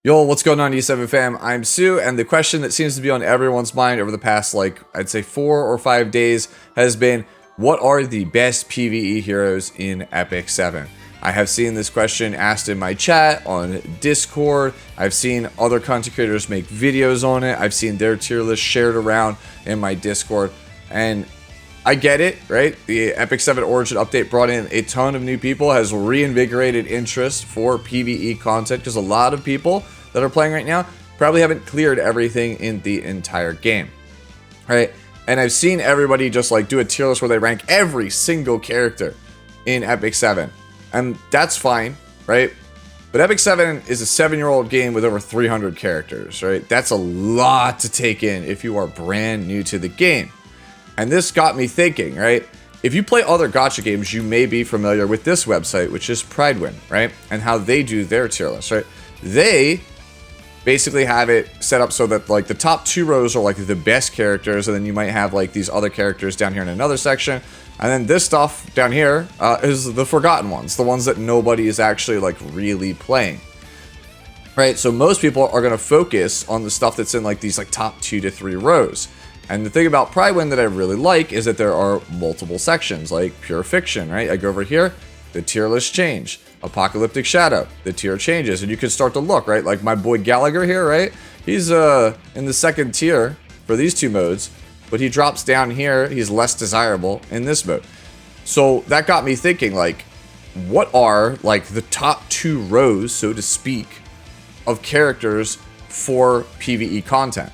Yo, what's going on, E7 fam? I'm Sue, and the question that seems to be on everyone's mind over the past, I'd say 4 or 5 days has been, what are the best PvE heroes in Epic 7? I have seen this question asked in my chat, on Discord. I've seen other content creators make videos on it. I've seen their tier list shared around in my Discord, and I get it, right? The Epic 7 Origin update brought in a ton of new people, has reinvigorated interest for PvE content, because a lot of people that are playing right now probably haven't cleared everything in the entire game, right? And I've seen everybody just do a tier list where they rank every single character in Epic 7, and that's fine, right? But Epic 7 is a 7-year-old game with over 300 characters, right? That's a lot to take in if you are brand new to the game. And this got me thinking, right? If you play other gacha games, you may be familiar with this website, which is Pridewin, right? And how they do their tier list, right? They basically have it set up so that the top 2 rows are the best characters, and then you might have these other characters down here in another section, and then this stuff down here is the forgotten ones, the ones that nobody is actually really playing, right? So most people are going to focus on the stuff that's in these top 2 to 3 rows. And the thing about Pridewin that I really like is that there are multiple sections, like Pure Fiction, right? I go over here, the tier list change. Apocalyptic Shadow, the tier changes, and you can start to look, right? Like my boy Gallagher here, right? He's in the second tier for these 2 modes, but he drops down here, he's less desirable in this mode. So that got me thinking, what are the top 2 rows, so to speak, of characters for PvE content?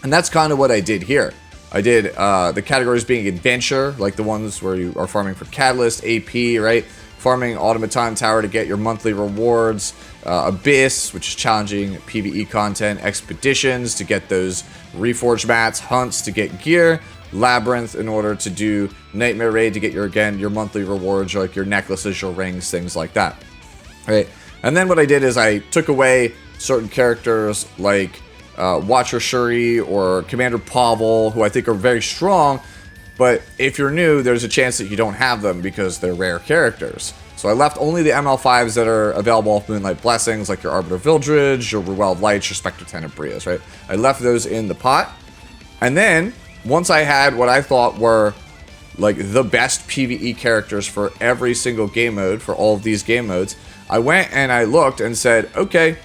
And that's kind of what I did here. I did the categories being adventure, like the ones where you are farming for Catalyst, AP, right? Farming Automaton Tower to get your monthly rewards, Abyss, which is challenging PvE content, Expeditions to get those Reforged mats, Hunts to get gear, Labyrinth in order to do Nightmare Raid to get your monthly rewards, like your necklaces, your rings, things like that, right? And then what I did is I took away certain characters like Watcher Shuri or Commander Pavel, who I think are very strong, but if you're new, there's a chance that you don't have them because they're rare characters. So I left only the ML5s that are available off Moonlight Blessings, like your Arbiter Vildred, your Ruel of Lights, your Spectre Tenebrias, right? I left those in the pot. And then, once I had what I thought were the best PvE characters for every single game mode, for all of these game modes, I went and I looked and said, okay,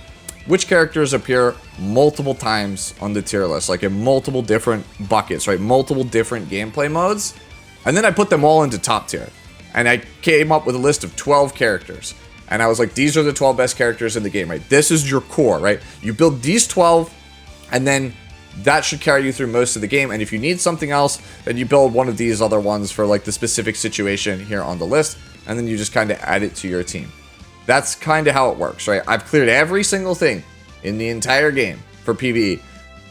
which characters appear multiple times on the tier list, in multiple different buckets, right? Multiple different gameplay modes. And then I put them all into top tier. And I came up with a list of 12 characters. And I was like, these are the 12 best characters in the game, right? This is your core, right? You build these 12, and then that should carry you through most of the game. And if you need something else, then you build one of these other ones for the specific situation here on the list. And then you just kind of add it to your team. That's kind of how it works, right? I've cleared every single thing in the entire game for PvE.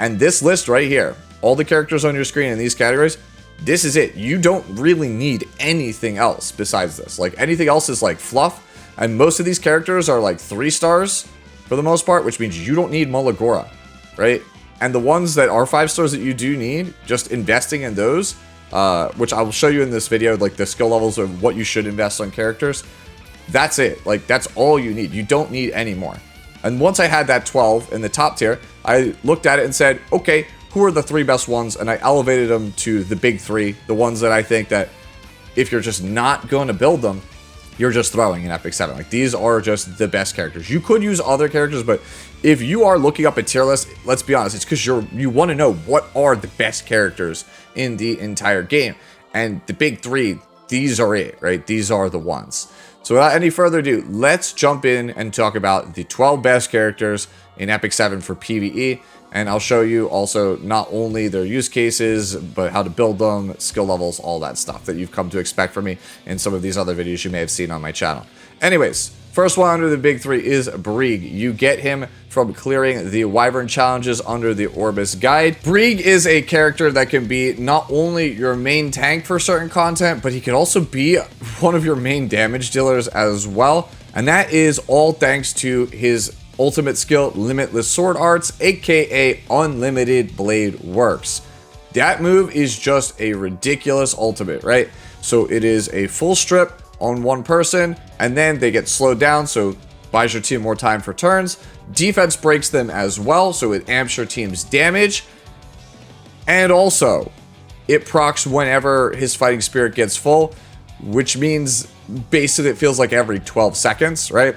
And this list right here, all the characters on your screen in these categories, this is it. You don't really need anything else besides this. Anything else is fluff. And most of these characters are 3 stars for the most part, which means you don't need Mulligora, right? And the ones that are 5 stars that you do need, just investing in those, which I will show you in this video, the skill levels of what you should invest on characters. That's it. That's all you need. You don't need any more. And once I had that 12 in the top tier, I looked at it and said, okay, who are the 3 best ones? And I elevated them to the big 3, the ones that I think that if you're just not going to build them, you're just throwing in Epic 7. These are just the best characters. You could use other characters, but if you are looking up a tier list, let's be honest, it's because you want to know what are the best characters in the entire game. And the big 3, these are it, right? These are the ones. So without any further ado, let's jump in and talk about the 12 best characters in Epic 7 for PvE. And I'll show you also not only their use cases, but how to build them, skill levels, all that stuff that you've come to expect from me in some of these other videos you may have seen on my channel. Anyways, first one under the big 3 is Brieg. You get him from clearing the Wyvern challenges under the Orbis guide. Brieg is a character that can be not only your main tank for certain content, but he can also be one of your main damage dealers as well. And that is all thanks to his ultimate skill, Limitless Sword Arts, aka Unlimited Blade Works. That move is just a ridiculous ultimate, right? So it is a full strip on one person, and then they get slowed down, so buys your team more time for turns. Defense breaks them as well, so it amps your team's damage. And also, it procs whenever his fighting spirit gets full, which means basically it feels like every 12 seconds, right?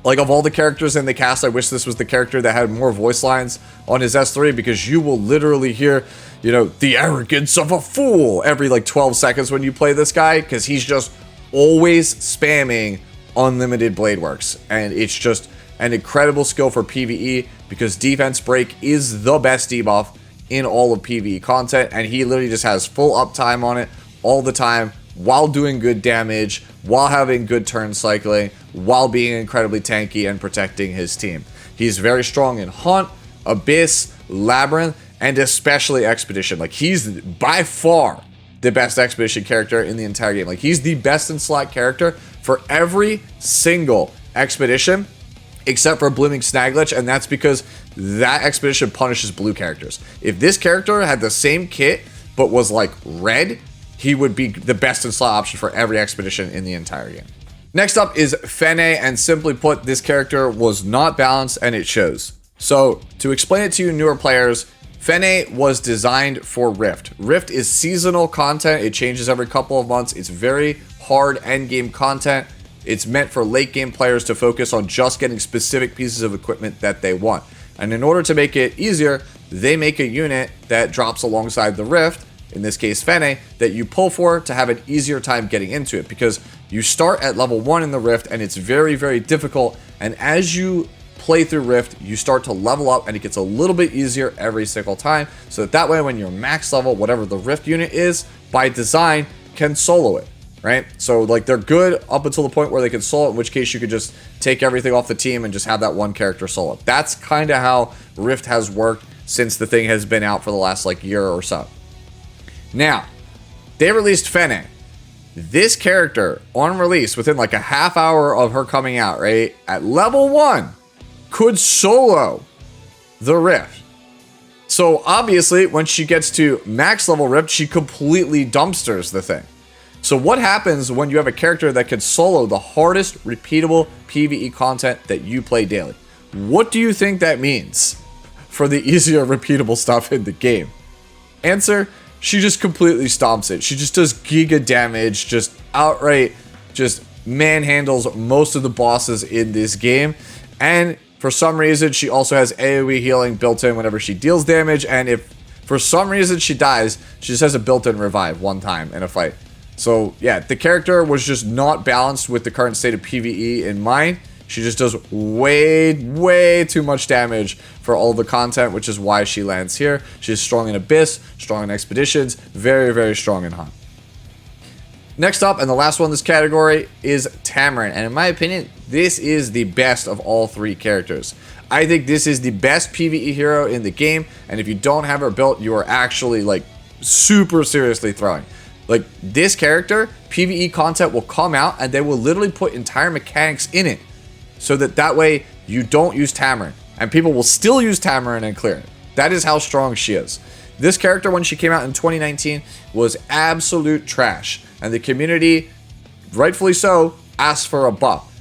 Like, of all the characters in the cast, I wish this was the character that had more voice lines on his S3, because you will literally hear, you know, the arrogance of a fool every like 12 seconds when you play this guy, because he's just always spamming unlimited blade works. And it's just an incredible skill for PvE, because defense break is the best debuff in all of PvE content, and he literally just has full uptime on it all the time, while doing good damage, while having good turn cycling, while being incredibly tanky and protecting his team. He's very strong in Haunt, Abyss, Labyrinth, and especially Expedition. Like, he's by far the best Expedition character in the entire game. Like, he's the best in slot character for every single Expedition, except for Blooming Snagglitch, and that's because that Expedition punishes blue characters. If this character had the same kit, but was like red, he would be the best in slot option for every Expedition in the entire game. Next up is Fenne, and simply put, this character was not balanced, and it shows. So, to explain it to you newer players, Fenne was designed for Rift. Rift is seasonal content, it changes every couple of months, it's very hard endgame content. It's meant for late game players to focus on just getting specific pieces of equipment that they want. And in order to make it easier, they make a unit that drops alongside the Rift, in this case Fenne, that you pull for to have an easier time getting into it, because you start at level 1 in the Rift and it's very, very difficult, and as you play through Rift, you start to level up and it gets a little bit easier every single time, so that way when you're max level, whatever the Rift unit is, by design, can solo it, right? So like, they're good up until the point where they can solo, in which case you could just take everything off the team and just have that one character solo. That's kind of how Rift has worked since the thing has been out for the last like year or so. Now, they released Fenne. This character, on release, within like a half hour of her coming out, right, at level 1, could solo the Rift. So obviously, when she gets to max level Rift, she completely dumpsters the thing. So what happens when you have a character that can solo the hardest repeatable PvE content that you play daily? What do you think that means for the easier repeatable stuff in the game? Answer: she just completely stomps it. She just does giga damage, just outright, just manhandles most of the bosses in this game. And for some reason, she also has AoE healing built in whenever she deals damage. And if for some reason she dies, she just has a built-in revive one time in a fight. So yeah, the character was just not balanced with the current state of PvE in mind. She just does way too much damage for all the content, which is why she lands here. She's strong in Abyss, strong in Expeditions, very strong in Hunt. Next up, and the last one in this category, is Tamarinne. And in my opinion, this is the best of all three characters. I think this is the best PvE hero in the game, and if you don't have her built, you are actually like super seriously throwing. Like, this character, PvE content will come out and they will literally put entire mechanics in it, so that way you don't use Tamarinne, and people will still use Tamarinne and clear it. That is how strong she is. This character, when she came out in 2019, was absolute trash, and the community, rightfully so, asked for a buff.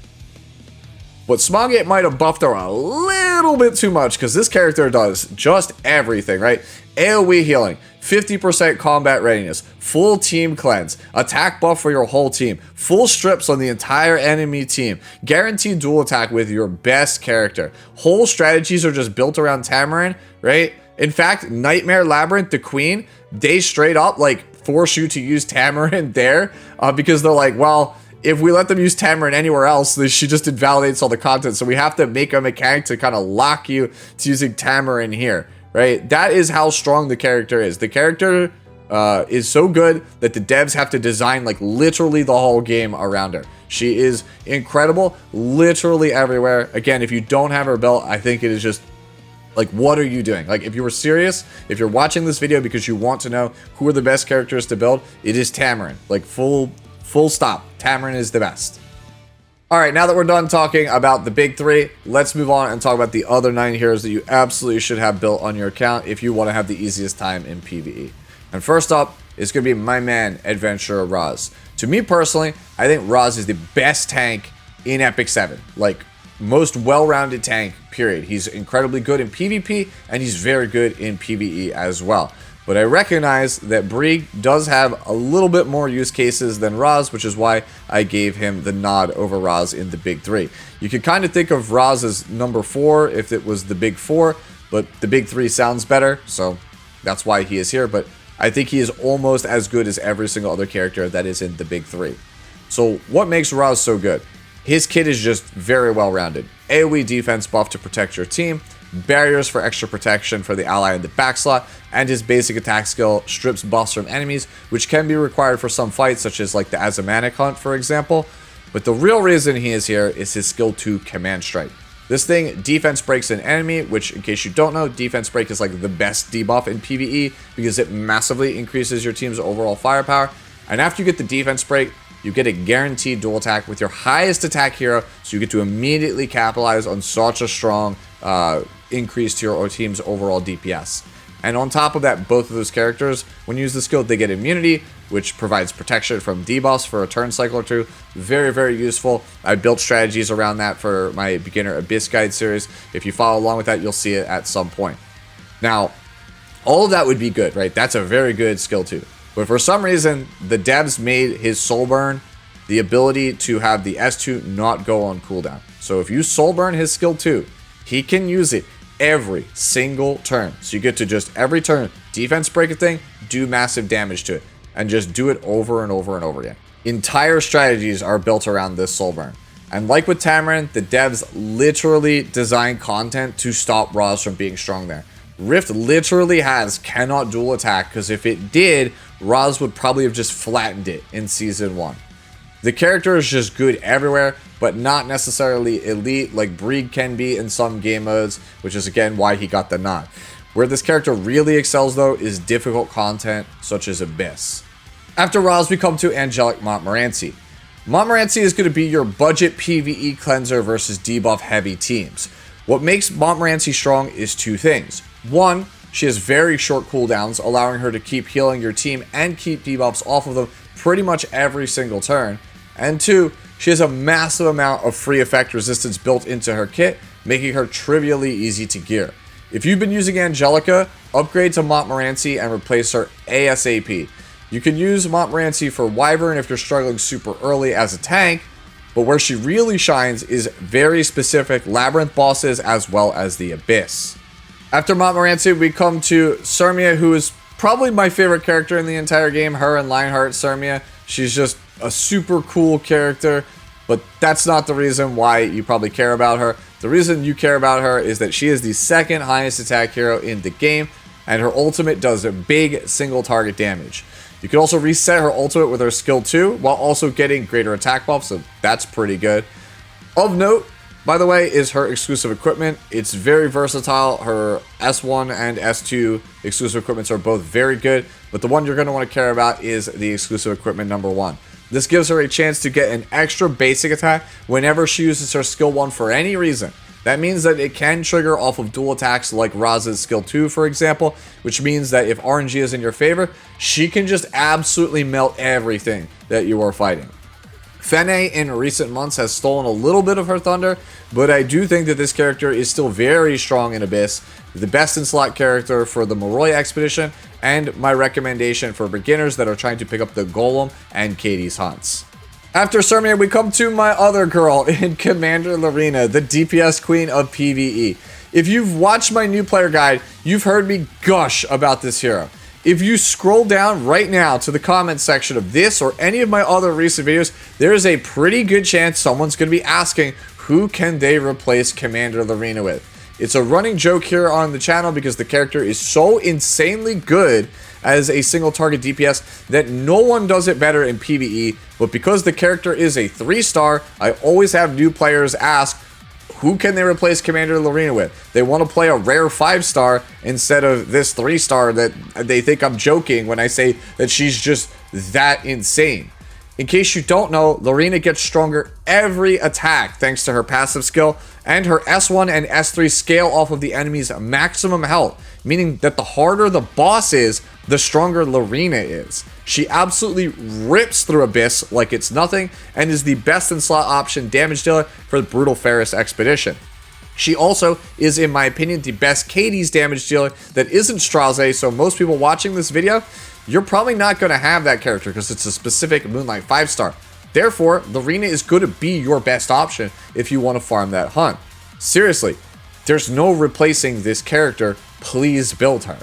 But Smogate might have buffed her a little bit too much, because this character does just everything, right? AoE healing, 50% combat readiness, full team cleanse, attack buff for your whole team, full strips on the entire enemy team, guaranteed dual attack with your best character. Whole strategies are just built around Tamarinne, right? In fact, Nightmare Labyrinth, the queen, they straight up like force you to use Tamarinne there, because they're like, well, if we let them use Tamarinne anywhere else, she just invalidates all the content. So we have to make a mechanic to kind of lock you to using Tamarinne here, right? That is how strong the character is. The character is so good that the devs have to design like literally the whole game around her. She is incredible, literally everywhere. Again, if you don't have her built, I think it is just like, what are you doing? Like, if you were serious, if you're watching this video because you want to know who are the best characters to build, it is Tamarinne. Like, full stop. Tamarinne is the best. All right, now that we're done talking about the big three, let's move on and talk about the other 9 heroes that you absolutely should have built on your account if you want to have the easiest time in PvE. And first up is going to be my man, Adventurer Roz. To me personally, I think Roz is the best tank in Epic 7. Like, most well-rounded tank, period. He's incredibly good in PvP, and he's very good in PvE as well. But I recognize that Brieg does have a little bit more use cases than Raz, which is why I gave him the nod over Raz in the big three. You could kind of think of Raz as number 4 if it was the big 4, but the big 3 sounds better, so that's why he is here. But I think he is almost as good as every single other character that is in the big 3. So what makes Raz so good? His kit is just very well-rounded. AoE defense buff to protect your team, barriers for extra protection for the ally in the back slot, and his basic attack skill strips buffs from enemies, which can be required for some fights, such as like the Azumanic hunt, for example. But the real reason he is here is his skill 2 Command Strike. This thing defense breaks an enemy, which, in case you don't know, defense break is like the best debuff in PvE because it massively increases your team's overall firepower. And after you get the defense break, you get a guaranteed dual attack with your highest attack hero, so you get to immediately capitalize on such a strong increase to your team's overall DPS. And on top of that, both of those characters, when you use the skill, they get immunity, which provides protection from debuffs for a turn cycle or two. Very, very useful. I built strategies around that for my Beginner Abyss Guide series. If you follow along with that, you'll see it at some point. Now, all of that would be good, right? That's a very good skill too. But for some reason, the devs made his soul burn the ability to have the S2 not go on cooldown. So if you soul burn his skill 2, he can use it every single turn. So you get to just every turn defense break a thing, do massive damage to it, and just do it over and over and over again. Entire strategies are built around this soul burn. And like with Tamarinne, the devs literally designed content to stop Raz from being strong there. Rift literally has cannot dual attack, because if it did, Raz would probably have just flattened it in Season 1. The character is just good everywhere, but not necessarily elite like Brieg can be in some game modes, which is again why he got the nod. Where this character really excels though is difficult content such as Abyss. After Raz, we come to Angelic Montmorancy. Montmorancy is going to be your budget PvE cleanser versus debuff heavy teams. What makes Montmorancy strong is 2 things. 1, she has very short cooldowns, allowing her to keep healing your team and keep debuffs off of them pretty much every single turn. And 2, she has a massive amount of free effect resistance built into her kit, making her trivially easy to gear. If you've been using Angelica, upgrade to Montmorancy and replace her ASAP. You can use Montmorancy for Wyvern if you're struggling super early as a tank, but where she really shines is very specific Labyrinth bosses as well as the Abyss. After Montmorancy, we come to Cermia, who is probably my favorite character in the entire game, her and Lionheart Cermia. She's just a super cool character, but that's not the reason why you probably care about her. The reason you care about her is that she is the 2nd highest attack hero in the game, and her ultimate does a big single target damage. You can also reset her ultimate with her skill 2, while also getting greater attack buff, so that's pretty good. Of note, by the way, is her exclusive equipment. It's very versatile. Her S1 and S2 exclusive equipments are both very good, but the one you're going to want to care about is the exclusive equipment number 1. This gives her a chance to get an extra basic attack whenever she uses her skill 1 for any reason. That means that it can trigger off of dual attacks like Raz's skill 2, for example, which means that if RNG is in your favor, she can just absolutely melt everything that you are fighting. Fenne in recent months has stolen a little bit of her thunder, but I do think that this character is still very strong in Abyss, the best in slot character for the Moroi expedition, and my recommendation for beginners that are trying to pick up the Golem and Katie's hunts. After Cermia, we come to my other girl in Commander Lorina, the DPS queen of PvE. If you've watched my new player guide, you've heard me gush about this hero. If you scroll down right now to the comment section of this or any of my other recent videos, there is a pretty good chance someone's going to be asking who can they replace Commander Lorina with. It's a running joke here on the channel because the character is so insanely good as a single target DPS that no one does it better in PvE, but because the character is a 3-star, I always have new players ask, who can they replace Commander Lorina with? They want to play a rare 5-star instead of this 3-star that they think I'm joking when I say that she's just that insane. In case you don't know, Lorina gets stronger every attack thanks to her passive skill, and her S1 and S3 scale off of the enemy's maximum health, meaning that the harder the boss is, the stronger Lorina is. She absolutely rips through Abyss like it's nothing, and is the best in slot option damage dealer for the Brutal Ferris expedition. She also is, in my opinion, the best Katie's damage dealer that isn't Straze, so most people watching this video, you're probably not going to have that character because it's a specific Moonlight 5-star. Therefore, Lorina is going to be your best option if you want to farm that hunt. Seriously, there's no replacing this character. Please build her.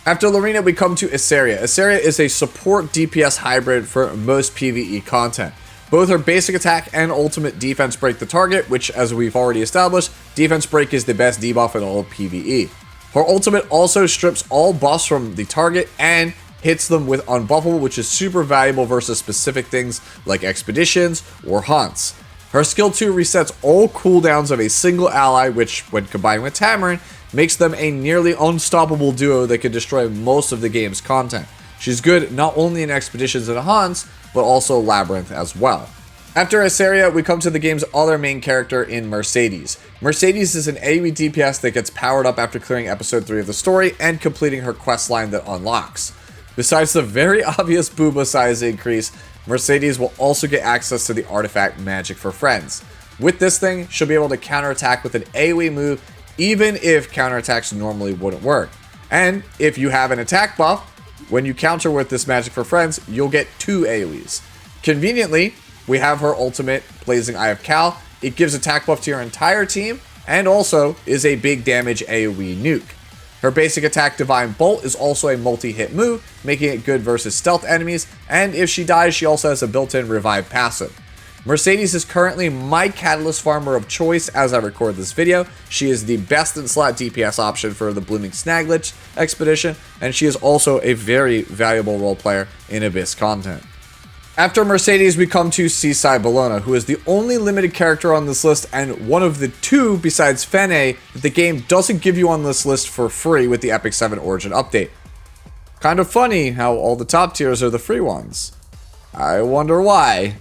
After Lorina, we come to Iseria. Iseria is a support DPS hybrid for most PvE content. Both her basic attack and ultimate defense break the target, which, as we've already established, defense break is the best debuff in all of PvE. Her ultimate also strips all buffs from the target and hits them with unbuffable, which is super valuable versus specific things like expeditions or hunts. Her skill 2 resets all cooldowns of a single ally, which, when combined with Tamarinne, makes them a nearly unstoppable duo that can destroy most of the game's content. She's good not only in expeditions and hunts, but also Labyrinth as well. After Iseria, we come to the game's other main character in Mercedes. Mercedes is an AoE DPS that gets powered up after clearing episode 3 of the story and completing her questline that unlocks. Besides the very obvious booba size increase, Mercedes will also get access to the artifact Magic for Friends. With this thing, she'll be able to counterattack with an AoE move, even if counterattacks normally wouldn't work. And if you have an attack buff, when you counter with this Magic for Friends, you'll get 2 AoEs. Conveniently, we have her ultimate, Blazing Eye of Cal. It gives attack buff to your entire team, and also is a big damage AoE nuke. Her basic attack, Divine Bolt, is also a multi-hit move, making it good versus stealth enemies, and if she dies, she also has a built-in revive passive. Mercedes is currently my Catalyst farmer of choice as I record this video. She is the best in slot DPS option for the Blooming Snaglich expedition, and she is also a very valuable role player in Abyss content. After Mercedes, we come to Seaside Bellona, who is the only limited character on this list and one of the 2 besides Fenne that the game doesn't give you on this list for free with the Epic 7 Origin update. Kind of funny how all the top tiers are the free ones. I wonder why.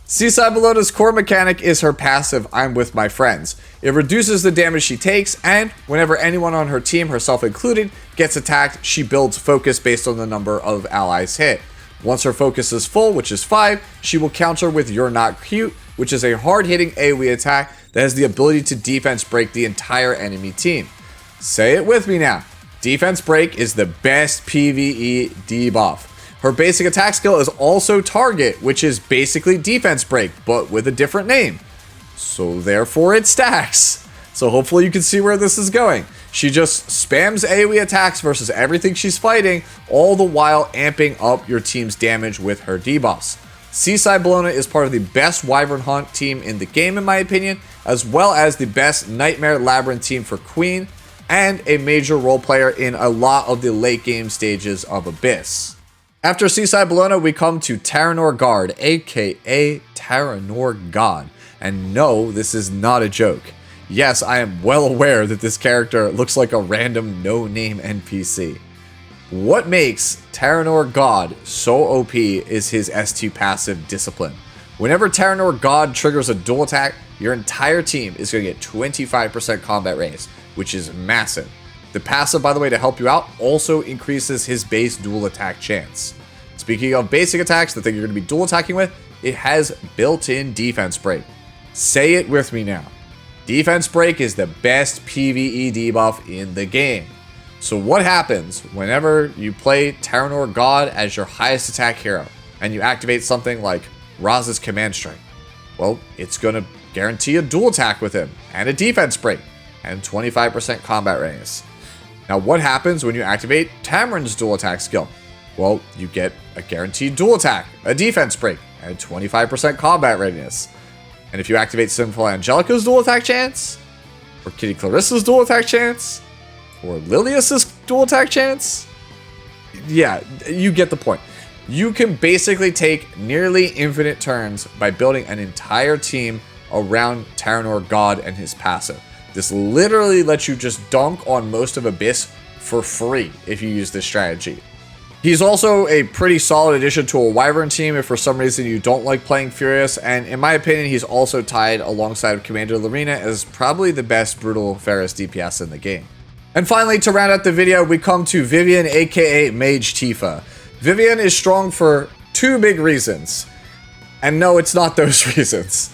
Seaside Bellona's core mechanic is her passive, I'm with my friends. It reduces the damage she takes, and whenever anyone on her team, herself included, gets attacked, she builds focus based on the number of allies hit. Once her focus is full, which is 5, she will counter with You're Not Cute, which is a hard-hitting AoE attack that has the ability to defense break the entire enemy team. Say it with me now. Defense break is the best PvE debuff. Her basic attack skill is also Target, which is basically defense break, but with a different name. So therefore it stacks. So hopefully you can see where this is going. She just spams AoE attacks versus everything she's fighting, all the while amping up your team's damage with her debuffs. Seaside Bellona is part of the best Wyvern Hunt team in the game in my opinion, as well as the best Nightmare Labyrinth team for Queen, and a major role player in a lot of the late game stages of Abyss. After Seaside Bellona, we come to Taranor GOD, aka Taranor God. And no, this is not a joke. Yes, I am well aware that this character looks like a random no-name NPC. What makes Taranor GOD so OP is his S2 passive Discipline. Whenever Taranor GOD triggers a dual attack, your entire team is going to get 25% combat raise, which is massive. The passive, by the way, to help you out, also increases his base dual attack chance. Speaking of basic attacks, the thing you're going to be dual attacking with, it has built-in defense break. Say it with me now. Defense break is the best PvE debuff in the game. So what happens whenever you play Taranor GOD as your highest attack hero and you activate something like Raz's Command Strike? Well, it's going to guarantee a dual attack with him and a defense break and 25% combat raise. Now what happens when you activate Tamarinne's dual attack skill? Well, you get a guaranteed dual attack, a defense break, and 25% combat readiness. And if you activate Sinful Angelica's dual attack chance, or Kitty Clarissa's dual attack chance, or Lilius's dual attack chance, yeah, you get the point. You can basically take nearly infinite turns by building an entire team around Taranor GOD and his passive. This literally lets you just dunk on most of Abyss for free if you use this strategy. He's also a pretty solid addition to a Wyvern team if for some reason you don't like playing Furious, and in my opinion, he's also tied alongside Commander Lorina as probably the best Brutal Ferris DPS in the game. And finally, to round out the video, we come to Vivian, aka Mage Tifa. Vivian is strong for two big reasons. And no, it's not those reasons.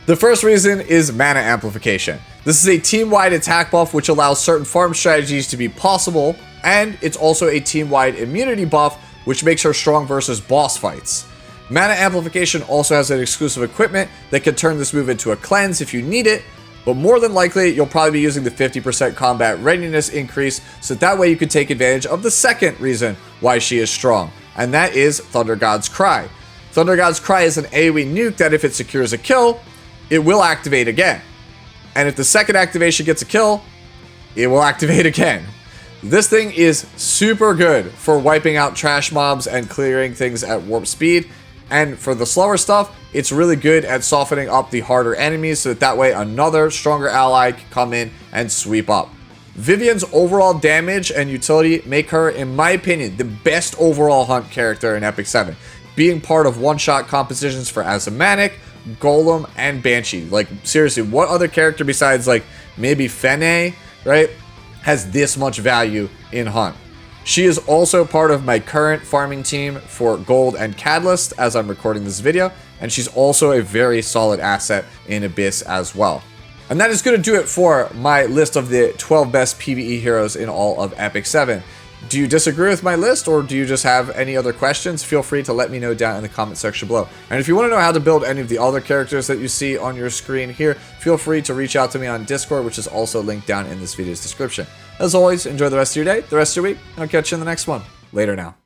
The first reason is mana amplification. This is a team-wide attack buff which allows certain farm strategies to be possible, and it's also a team-wide immunity buff which makes her strong versus boss fights. Mana amplification also has an exclusive equipment that can turn this move into a cleanse if you need it, but more than likely you'll probably be using the 50% combat readiness increase, so that way you can take advantage of the second reason why she is strong, and that is Thunder God's Cry. Thunder God's Cry is an AoE nuke that if it secures a kill, it will activate again. And if the second activation gets a kill, it will activate again. This thing is super good for wiping out trash mobs and clearing things at warp speed. And for the slower stuff, it's really good at softening up the harder enemies so that way another stronger ally can come in and sweep up. Vivian's overall damage and utility make her, in my opinion, the best overall hunt character in Epic 7. Being part of one-shot compositions for Asymanic, Golem, and Banshee. Like, seriously, what other character besides, like, maybe Fenne, right, has this much value in Hunt? She is also part of my current farming team for Gold and Catalyst as I'm recording this video, and she's also a very solid asset in Abyss as well. And that is going to do it for my list of the 12 best PvE heroes in all of Epic 7. Do you disagree with my list, or do you just have any other questions? Feel free to let me know down in the comment section below. And if you want to know how to build any of the other characters that you see on your screen here, feel free to reach out to me on Discord, which is also linked down in this video's description. As always, enjoy the rest of your day, the rest of your week, and I'll catch you in the next one. Later now.